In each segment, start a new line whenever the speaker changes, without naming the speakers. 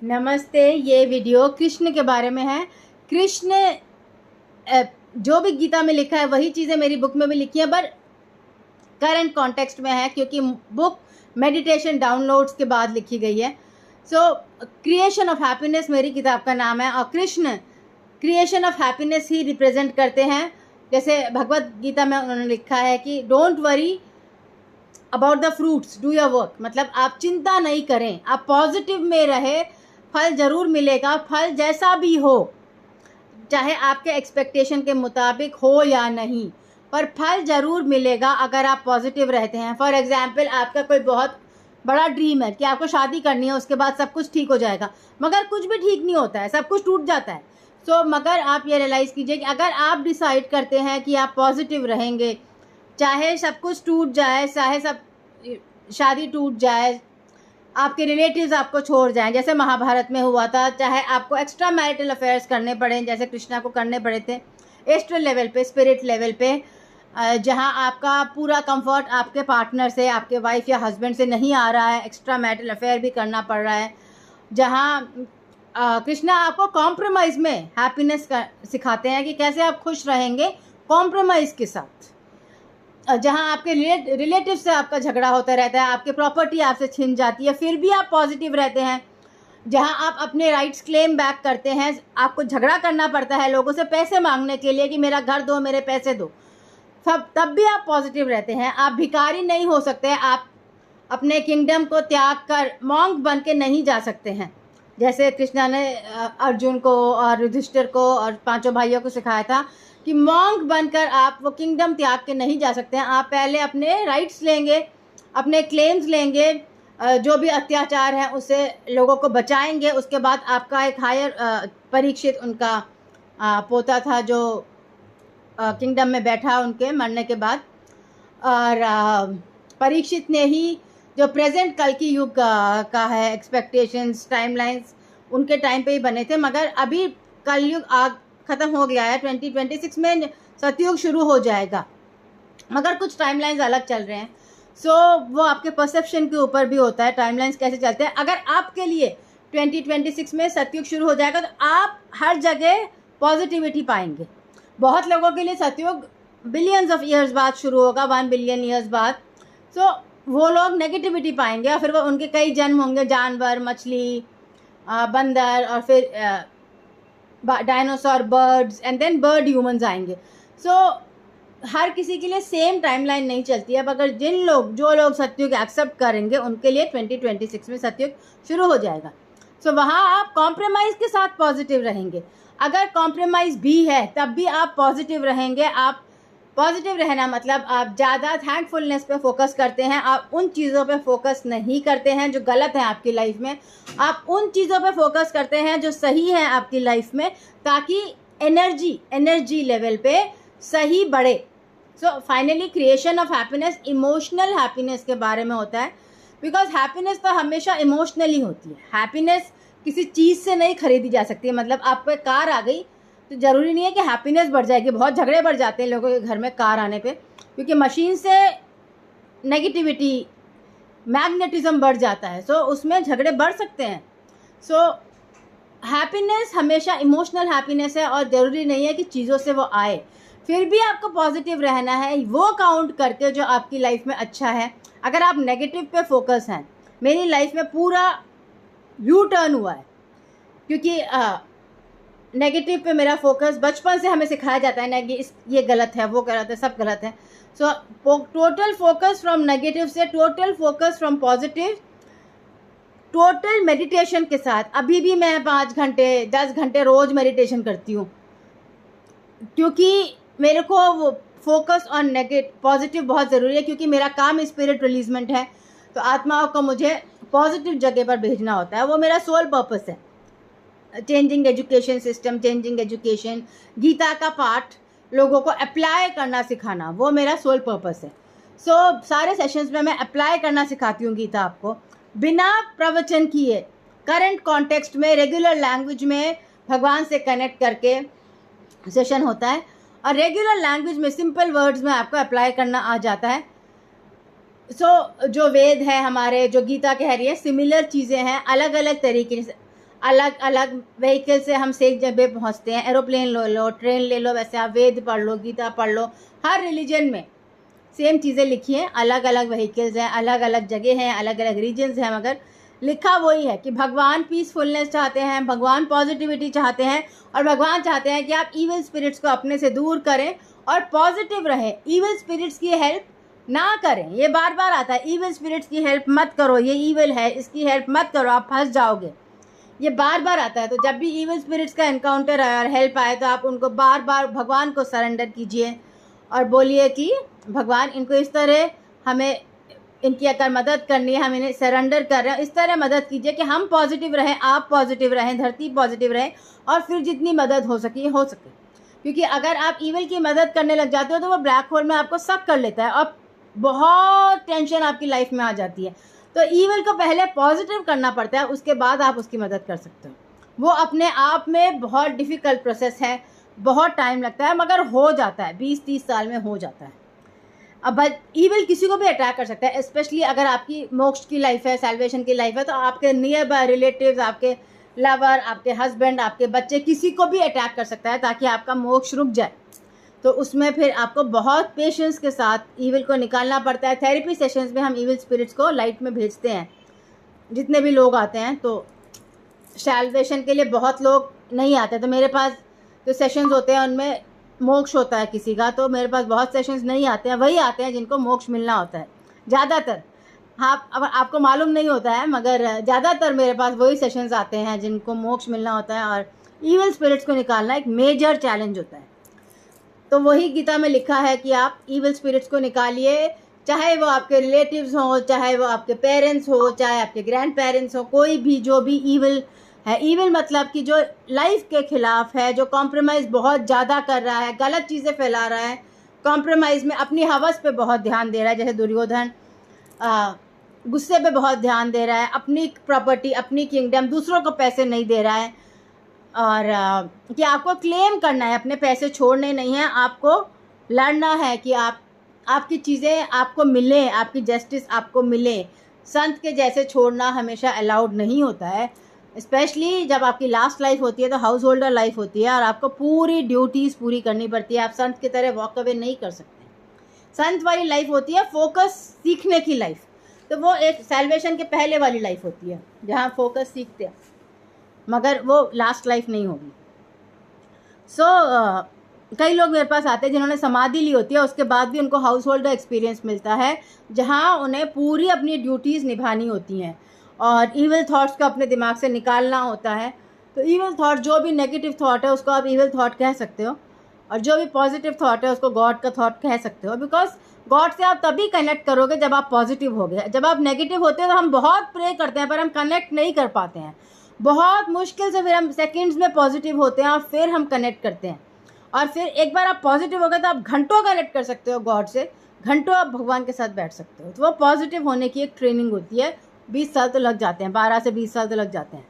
नमस्ते। ये वीडियो कृष्ण के बारे में है। कृष्ण जो भी गीता में लिखा है वही चीज़ें मेरी बुक में भी लिखी है, पर करंट कॉन्टेक्स्ट में है क्योंकि बुक मेडिटेशन डाउनलोड्स के बाद लिखी गई है। सो क्रिएशन ऑफ हैप्पीनेस मेरी किताब का नाम है और Krishna creation of happiness he represent करते हैं। जैसे भगवत गीता में उन्होंने लिखा है कि don't worry about the fruits, do your work. मतलब आप चिंता नहीं करें, आप पॉजिटिव में रहे, फल ज़रूर मिलेगा। फल जैसा भी हो, चाहे आपके एक्सपेक्टेशन के मुताबिक हो या नहीं, पर फल ज़रूर मिलेगा अगर आप पॉजिटिव रहते हैं। फॉर एग्जाम्पल, आपका कोई बहुत बड़ा ड्रीम है कि आपको शादी करनी है, उसके बाद सब कुछ ठीक हो जाएगा, मगर कुछ भी ठीक नहीं होता है, सब कुछ टूट जाता है। मगर आप ये रियलाइज़ कीजिए कि अगर आप डिसाइड करते हैं कि आप पॉजिटिव रहेंगे, चाहे सब कुछ टूट जाए, चाहे सब शादी टूट जाए, आपके रिलेटिव्स आपको छोड़ जाएं, जैसे महाभारत में हुआ था, चाहे आपको एक्स्ट्रा मैरिटल अफेयर्स करने पड़े जैसे कृष्णा को करने पड़े थे, एस्ट्रल लेवल पे, स्पिरिट लेवल पे, जहां आपका पूरा कंफर्ट आपके पार्टनर से, आपके वाइफ या हस्बैंड से नहीं आ रहा है, एक्स्ट्रा मैरिटल अफेयर भी करना पड़ रहा है, जहां कृष्णा आपको कॉम्प्रोमाइज़ में हैप्पीनेस सिखाते हैं कि कैसे आप खुश रहेंगे कॉम्प्रोमाइज़ के साथ। जहां आपके रिलेटिव से आपका झगड़ा होता रहता है, आपके प्रॉपर्टी आपसे छिन जाती है, फिर भी आप पॉजिटिव रहते हैं। जहां आप अपने राइट्स क्लेम बैक करते हैं, आपको झगड़ा करना पड़ता है लोगों से पैसे मांगने के लिए कि मेरा घर दो, मेरे पैसे दो, तब भी आप पॉजिटिव रहते हैं। आप भिखारी नहीं हो सकते, आप अपने किंगडम को त्याग कर मॉन्क बन के नहीं जा सकते हैं। जैसे कृष्णा ने अर्जुन को और युधिष्ठिर को और पांचों भाइयों को सिखाया था कि मॉन्क बनकर आप वो किंगडम त्याग के नहीं जा सकते हैं। आप पहले अपने राइट्स लेंगे, अपने क्लेम्स लेंगे, जो भी अत्याचार है उससे लोगों को बचाएंगे। उसके बाद आपका एक हायर परीक्षित, उनका पोता था जो किंगडम में बैठा उनके मरने के बाद, और परीक्षित ने ही जो प्रेजेंट कल की युग का है, एक्सपेक्टेशंस, टाइमलाइंस उनके टाइम पे ही बने थे, मगर अभी कलयुग ख़त्म हो गया है। 2026 में सतयुग शुरू हो जाएगा, मगर कुछ टाइमलाइंस अलग चल रहे हैं। वो आपके परसेप्शन के ऊपर भी होता है, टाइमलाइंस कैसे चलते हैं। अगर आपके लिए 2026 में सतयुग शुरू हो जाएगा तो आप हर जगह पॉजिटिविटी पाएंगे। बहुत लोगों के लिए सतयुग बिलियंस ऑफ ईयर्स बाद शुरू होगा, 1 बिलियन ईयर्स बाद। वो लोग नेगेटिविटी पाएंगे और फिर वो उनके कई जन्म होंगे, जानवर, मछली, बंदर, और फिर dinosaur, birds, and then bird humans आएंगे। हर किसी के लिए सेम टाइमलाइन नहीं चलती है, मगर जो लोग सतयुग एक्सेप्ट करेंगे उनके लिए 2026 में सतयुग शुरू हो जाएगा। वहाँ आप कॉम्प्रोमाइज़ के साथ पॉजिटिव रहेंगे। अगर कॉम्प्रोमाइज़ भी है तब भी आप पॉजिटिव रहेंगे। आप पॉजिटिव रहना मतलब आप ज़्यादा थैंकफुलनेस पे फोकस करते हैं, आप उन चीज़ों पे फोकस नहीं करते हैं जो गलत हैं आपकी लाइफ में, आप उन चीज़ों पे फोकस करते हैं जो सही हैं आपकी लाइफ में, ताकि एनर्जी लेवल पे सही बढ़े। Finally creation of happiness emotional happiness के बारे में होता है, बिकॉज हैप्पीनेस तो हमेशा इमोशनली होती है। हैप्पीनेस किसी चीज़ से नहीं खरीदी जा सकती है। मतलब आपको एक कार आ गई तो ज़रूरी नहीं है कि हैप्पीनेस बढ़ जाएगी। बहुत झगड़े बढ़ जाते हैं लोगों के घर में कार आने पे, क्योंकि मशीन से नेगेटिविटी, मैग्नेटिज्म बढ़ जाता है। उसमें झगड़े बढ़ सकते हैं। हैप्पीनेस हमेशा इमोशनल हैप्पीनेस है और ज़रूरी नहीं है कि चीज़ों से वो आए। फिर भी आपको पॉजिटिव रहना है, वो काउंट करके जो आपकी लाइफ में अच्छा है। अगर आप नेगेटिव पे फोकस हैं, मेरी लाइफ में पूरा यू टर्न हुआ है, क्योंकि नेगेटिव पे मेरा फोकस बचपन से हमें सिखाया जाता है ना कि ये गलत है, वो गलत है, सब गलत है। टोटल फोकस फ्रॉम नेगेटिव से total focus from positive, total meditation के साथ। अभी भी मैं 5 घंटे 10 घंटे रोज़ मेडिटेशन करती हूँ, क्योंकि मेरे को फोकस ऑन पॉजिटिव बहुत ज़रूरी है, क्योंकि मेरा काम स्पिरिट रिलीजमेंट है। तो आत्माओं को मुझे पॉजिटिव जगह पर भेजना होता है, वो मेरा सोल पर्पस है। Changing education system, changing education, Gita का पाठ लोगों को अप्लाई करना सिखाना, वो मेरा सोल पर्पस है। सारे सेशंस में मैं अप्लाई करना सिखाती हूँ गीता आपको, बिना प्रवचन किए, करंट कॉन्टेक्स्ट में, रेगुलर लैंग्वेज में भगवान से कनेक्ट करके सेशन होता है। और रेगुलर लैंग्वेज में, सिंपल वर्ड्स में आपको अप्लाई करना आ जाता है। जो वेद है हमारे, जो गीता कह रही है, सिमिलर चीज़ें हैं, अलग अलग तरीके से अलग अलग व्हीकल से हम सेफ जगह पहुंचते हैं। एरोप्लेन ले लो, ट्रेन ले लो, वैसे आप वेद पढ़ लो, गीता पढ़ लो, हर रिलीजन में सेम चीज़ें लिखी हैं। अलग अलग व्हीकल्स हैं, अलग अलग जगह हैं, अलग अलग रीजन्स हैं, मगर लिखा वही है कि भगवान पीसफुलनेस चाहते हैं, भगवान पॉजिटिविटी चाहते हैं, और भगवान चाहते हैं कि आप इविल स्पिरिट्स को अपने से दूर करें और पॉजिटिव रहें। इविल स्पिरिट्स की हेल्प ना करें। ये बार बार आता है, इविल स्पिरिट्स की हेल्प मत करो, ये इविल है, इसकी हेल्प मत करो, आप फंस जाओगे। ये बार बार आता है। तो जब भी इविल स्पिरिट्स का एनकाउंटर आए और हेल्प आए तो आप उनको बार बार भगवान को सरेंडर कीजिए और बोलिए कि भगवान इनको इस तरह हमें इनकी अगर मदद करनी है, हम इन्हें सरेंडर कर रहे हैं, इस तरह मदद कीजिए कि हम पॉजिटिव रहें, आप पॉजिटिव रहें, धरती पॉजिटिव रहे, और फिर जितनी मदद हो सके हो सके। क्योंकि अगर आप इविल की मदद करने लग जाते हो तो वो ब्लैक होल में आपको सक कर लेता है और बहुत टेंशन आपकी लाइफ में आ जाती है। तो इविल को पहले पॉजिटिव करना पड़ता है, उसके बाद आप उसकी मदद कर सकते हो। वो अपने आप में बहुत डिफ़िकल्ट प्रोसेस है, बहुत टाइम लगता है, मगर हो जाता है, 20-30 साल में हो जाता है। अब इविल किसी को भी अटैक कर सकता है, स्पेशली अगर आपकी मोक्ष की लाइफ है, सैल्वेशन की लाइफ है, तो आपके नियर बाय रिलेटिव्स, आपके लवर, आपके हस्बैंड, आपके बच्चे, किसी को भी अटैक कर सकता है ताकि आपका मोक्ष रुक जाए। तो उसमें फिर आपको बहुत पेशेंस के साथ इविल को निकालना पड़ता है। थेरेपी सेशंस में हम इविल स्पिरिट्स को लाइट में भेजते हैं, जितने भी लोग आते हैं। तो सैल्वेशन के लिए बहुत लोग नहीं आते, तो मेरे पास जो सेशंस होते हैं उनमें मोक्ष होता है किसी का, तो मेरे पास बहुत सेशंस नहीं आते हैं, वही आते हैं जिनको मोक्ष मिलना होता है ज़्यादातर। हाँ, अब आपको मालूम नहीं होता है, मगर ज़्यादातर मेरे पास वही सेशंस आते हैं जिनको मोक्ष मिलना होता है। और इविल स्पिरिट्स को निकालना एक मेजर चैलेंज होता है। तो वही गीता में लिखा है कि आप इविल स्पिरिट्स को निकालिए, चाहे वो आपके रिलेटिव्स हों, चाहे वो आपके पेरेंट्स हो, चाहे आपके ग्रैंड पेरेंट्स हो, कोई भी जो भी इविल है। इविल मतलब कि जो लाइफ के खिलाफ है, जो कॉम्प्रोमाइज़ बहुत ज़्यादा कर रहा है, गलत चीज़ें फैला रहा है, कॉम्प्रोमाइज़ में अपनी हवस पे बहुत ध्यान दे रहा है, जैसे दुर्योधन गुस्से पे बहुत ध्यान दे रहा है, अपनी प्रॉपर्टी, अपनी किंगडम, दूसरों को पैसे नहीं दे रहा है, और कि आपको क्लेम करना है, अपने पैसे छोड़ने नहीं हैं, आपको लड़ना है कि आपकी चीज़ें आपको मिलें, आपकी जस्टिस आपको मिले। संत के जैसे छोड़ना हमेशा अलाउड नहीं होता है, स्पेशली जब आपकी लास्ट लाइफ होती है, तो हाउस होल्डर लाइफ होती है और आपको पूरी ड्यूटीज़ पूरी करनी पड़ती है। आप संत की तरह वॉक अवे नहीं कर सकते। संत वाली लाइफ होती है फोकस सीखने की लाइफ, तो वो एक सैल्वेशन के पहले वाली लाइफ होती है जहाँ फोकस सीखते हैं, मगर वो लास्ट लाइफ नहीं होगी। कई लोग मेरे पास आते हैं जिन्होंने समाधि ली होती है, उसके बाद भी उनको हाउस होल्डर एक्सपीरियंस मिलता है, जहाँ उन्हें पूरी अपनी ड्यूटीज़ निभानी होती हैं और इविल थॉट्स को अपने दिमाग से निकालना होता है। तो इविल थॉट, जो भी नेगेटिव थॉट है उसको आप इविल थॉट कह सकते हो, और जो भी पॉजिटिव थॉट है उसको गॉड का थॉट कह सकते हो। बिकॉज गॉड से आप तभी कनेक्ट करोगे जब आप पॉजिटिव हो गए। जब आप नेगेटिव होते हो तो हम बहुत प्रे करते हैं पर हम कनेक्ट नहीं कर पाते हैं, बहुत मुश्किल से फिर हम सेकंड्स में पॉजिटिव होते हैं और फिर हम कनेक्ट करते हैं। और फिर एक बार आप पॉजिटिव हो गए तो आप घंटों कनेक्ट कर सकते हो गॉड से, घंटों आप भगवान के साथ बैठ सकते हो। तो वो पॉजिटिव होने की एक ट्रेनिंग होती है, 20 साल तो लग जाते हैं, 12 से 20 साल तो लग जाते हैं,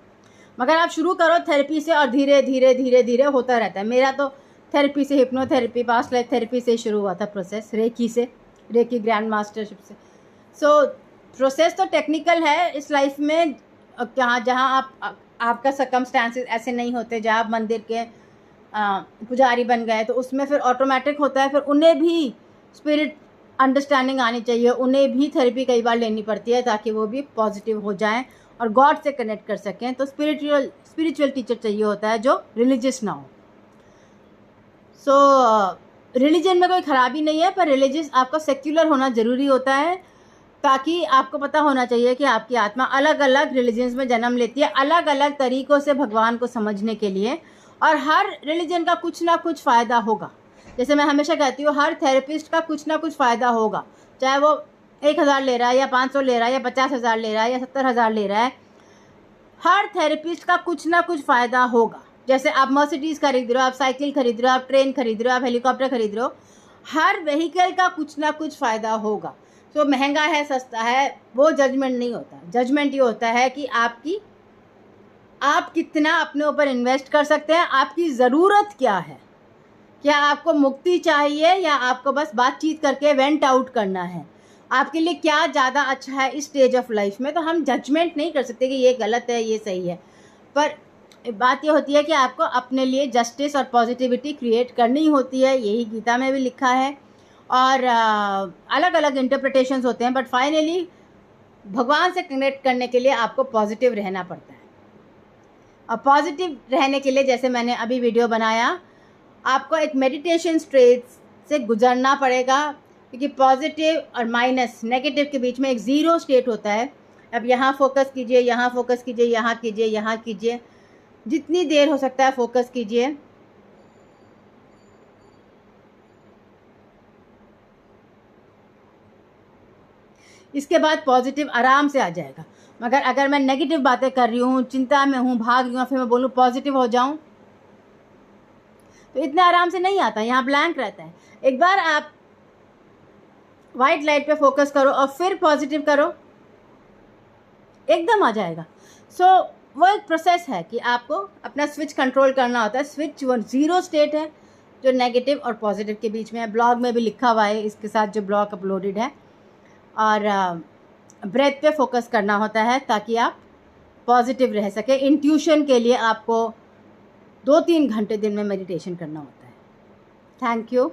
मगर आप शुरू करो थेरेपी से और धीरे धीरे धीरे धीरे होता रहता है। मेरा तो थेरेपी से, हिप्नोथेरेपी, पास्ट लाइफ थेरेपी से शुरू हुआ था प्रोसेस, रेकी से, रेकी ग्रैंड मास्टरशिप से। सो प्रोसेस तो टेक्निकल है इस लाइफ में, जहाँ आपका सर्कमस्टांसेस ऐसे नहीं होते, जहाँ आप मंदिर के पुजारी बन गए, तो उसमें फिर ऑटोमेटिक होता है। फिर उन्हें भी स्पिरिट अंडरस्टैंडिंग आनी चाहिए, उन्हें भी थेरेपी कई बार लेनी पड़ती है ताकि वो भी पॉजिटिव हो जाएं और गॉड से कनेक्ट कर सकें। तो स्पिरिचुअल टीचर चाहिए होता है जो रिलीजियस ना हो। रिलीजन में कोई ख़राबी नहीं है, पर रिलीजियस आपका सेक्युलर होना ज़रूरी होता है, ताकि आपको पता होना चाहिए कि आपकी आत्मा अलग अलग रिलीजन्स में जन्म लेती है, अलग अलग तरीक़ों से भगवान को समझने के लिए, और हर रिलीजन का कुछ ना कुछ फ़ायदा होगा। जैसे मैं हमेशा कहती हूँ, हर थेरेपिस्ट का कुछ ना कुछ फ़ायदा होगा, चाहे वो 1000 ले रहा है या 500 ले रहा है या 50,000 ले रहा है या 70,000 ले रहा है, हर थेरेपिस्ट का कुछ ना कुछ फ़ायदा होगा। जैसे आप मर्सिडीज़ खरीद रहे हो, आप साइकिल खरीद रहे हो, आप ट्रेन खरीद रहे हो, आप हेलीकॉप्टर खरीद रहे हो, हर व्हीकल का कुछ ना कुछ फ़ायदा होगा। तो महंगा है, सस्ता है, वो जजमेंट नहीं होता। जजमेंट ये होता है कि आप कितना अपने ऊपर इन्वेस्ट कर सकते हैं, आपकी ज़रूरत क्या है, क्या आपको मुक्ति चाहिए या आपको बस बातचीत करके वेंट आउट करना है, आपके लिए क्या ज़्यादा अच्छा है इस स्टेज ऑफ लाइफ में। तो हम जजमेंट नहीं कर सकते कि ये गलत है, ये सही है, पर बात ये होती है कि आपको अपने लिए जस्टिस और पॉजिटिविटी क्रिएट करनी होती है, यही गीता में भी लिखा है। और अलग अलग इंटरप्रिटेशंस होते हैं, बट फाइनली भगवान से कनेक्ट करने के लिए आपको पॉजिटिव रहना पड़ता है। और पॉजिटिव रहने के लिए, जैसे मैंने अभी वीडियो बनाया, आपको एक मेडिटेशन स्टेट से गुजरना पड़ेगा, क्योंकि पॉजिटिव और माइनस नेगेटिव के बीच में एक ज़ीरो स्टेट होता है। अब यहाँ फोकस कीजिए, यहाँ फोकस कीजिए, यहाँ कीजिए, यहाँ कीजिए, जितनी देर हो सकता है फोकस कीजिए। इसके बाद पॉजिटिव आराम से आ जाएगा। मगर अगर मैं नेगेटिव बातें कर रही हूँ, चिंता में हूँ, भाग रही हूँ, फिर मैं बोलूँ पॉजिटिव हो जाऊँ, तो इतने आराम से नहीं आता, यहाँ ब्लैंक रहता है। एक बार आप वाइट लाइट पे फोकस करो और फिर पॉजिटिव करो, एकदम आ जाएगा। सो वो एक प्रोसेस है कि आपको अपना स्विच कंट्रोल करना होता है। स्विच वो ज़ीरो स्टेट है जो नेगेटिव और पॉजिटिव के बीच में है। ब्लॉग में भी लिखा हुआ है इसके साथ, जो ब्लॉग अपलोडेड है। और ब्रेथ पे फोकस करना होता है ताकि आप पॉजिटिव रह सके। इंट्यूशन के लिए आपको 2-3 घंटे दिन में मेडिटेशन करना होता है। Thank you.